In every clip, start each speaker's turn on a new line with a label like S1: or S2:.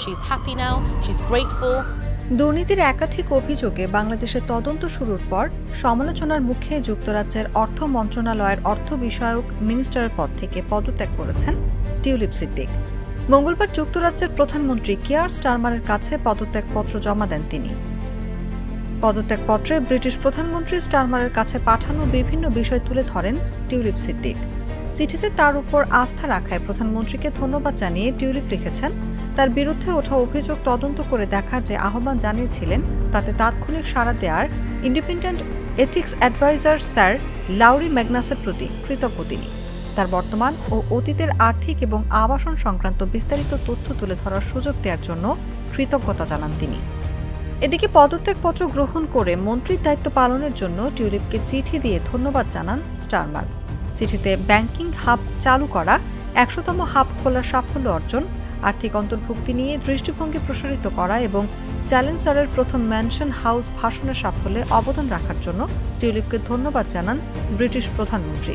S1: She's happy now, she's grateful.
S2: দুর্নীতির একাধিক অভিযোগে বাংলাদেশে তদন্ত শুরুর পর সমালোচনার মুখে যুক্তরাজ্যের অর্থ মন্ত্রণালয়ের অর্থ বিষয়ক মিনিস্টারের পদ থেকে পদত্যাগ করেছেন টিউলিপ সিদ্দিক। মঙ্গলবার যুক্তরাজ্যের প্রধানমন্ত্রী কিয়ার স্টারমারের কাছে পদত্যাগপত্র জমা দেন তিনি। পদত্যাগপত্রে ব্রিটিশ প্রধানমন্ত্রী স্টারমারের কাছে পাঠানো বিভিন্ন বিষয় তুলে ধরেন টিউলিপ সিদ্দিক। চিঠিতে তার উপর আস্থা রাখায় প্রধানমন্ত্রীকে ধন্যবাদ জানিয়ে টিউলিপ লিখেছেন, তার বিরুদ্ধে ওঠা অভিযোগ তদন্ত করে দেখার যে আহ্বান জানিয়েছিলেন তাতে তাৎক্ষণিক সাড়া দেওয়ার ইন্ডিপেন্ডেন্ট এথিক্স অ্যাডভাইজার স্যার লাউরি ম্যাগনাসের প্রতি কৃতজ্ঞ তিনি। তার বর্তমান ও অতীতের আর্থিক এবং আবাসন সংক্রান্ত বিস্তারিত তথ্য তুলে ধরার সুযোগ দেওয়ার জন্য কৃতজ্ঞতা জানান তিনি। এদিকে পদত্যাগপত্র গ্রহণ করে মন্ত্রীর দায়িত্ব পালনের জন্য টিউলিপকে চিঠি দিয়ে ধন্যবাদ জানান স্টারমার। চিঠিতে ব্যাংকিং হাব চালু করা, ১০০তম হাব খোলার সাফল্য অর্জন, আর্থিক অন্তর্ভুক্তি নিয়ে দৃষ্টিভঙ্গি প্রসারিত করা এবং চ্যালেঞ্জারের প্রথম ম্যানশন হাউস ভাষণের সাফল্যে অবদান রাখার জন্য টিউলিপকে ধন্যবাদ জানান ব্রিটিশ প্রধানমন্ত্রী।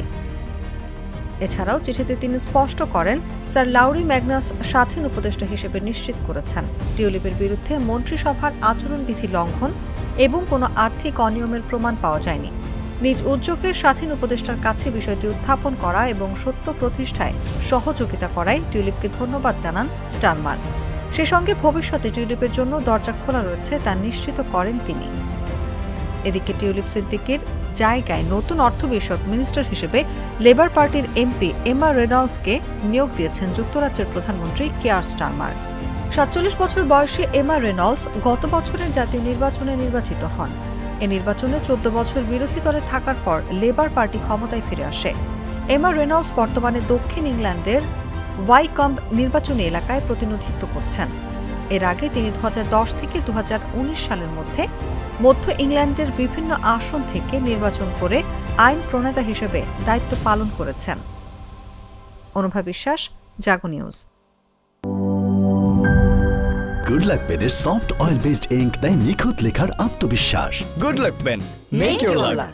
S2: এছাড়াও চিঠিতে তিনি স্পষ্ট করেন, স্যার লাউরি ম্যাগনাস স্বাধীন উপদেষ্টা হিসেবে নিশ্চিত করেছেন টিউলিপের বিরুদ্ধে মন্ত্রিসভার আচরণবিধি লঙ্ঘন এবং কোনো আর্থিক অনিয়মের প্রমাণ পাওয়া যায়নি। নিজ উদ্যোগে স্বাধীন উপদেষ্টার কাছে বিষয়টি উত্থাপন করা এবং সত্য প্রতিষ্ঠায় সহযোগিতা করায় টিউলিপকে ধন্যবাদ জানান স্টারমার। সে সঙ্গে ভবিষ্যতে টিউলিপের জন্য দরজা খোলা রয়েছে তা নিশ্চিত করেন তিনি। এদিকে টিউলিপ সিদ্দিকের জায়গায় নতুন অর্থ বিষয়ক মিনিস্টার হিসেবে লেবার পার্টির এমপি এমা রেনল্ডসকে নিয়োগ দিয়েছেন যুক্তরাজ্যের প্রধানমন্ত্রী কিয়ার স্টারমার। ৪৭ বছর বয়সী এমা রেনল্ডস গত বছরের জাতীয় নির্বাচনে নির্বাচিত হন। এ নির্বাচনে ১৪ বছর বিরোধী দলে থাকার পর লেবার পার্টি ক্ষমতায় ফিরে আসে। এমা রেনল্ডস বর্তমানে দক্ষিণ ইংল্যান্ডের ওয়াইকম্ব নির্বাচনী এলাকায় প্রতিনিধিত্ব করছেন। এর আগে তিনি ২০১০ থেকে ২০১৯ সালের মধ্যে মধ্য ইংল্যান্ডের বিভিন্ন আসন থেকে নির্বাচন করে আইন প্রণেতা হিসেবে দায়িত্ব পালন করেছেন। অনুভা বিশ্বাস, জাগো নিউজ।
S3: গুড লাক পেনের সফট অয়েল বেসড ইঙ্ক দেয় নিখুঁত লেখার আত্মবিশ্বাস।
S4: Good luck pen, make your lakh.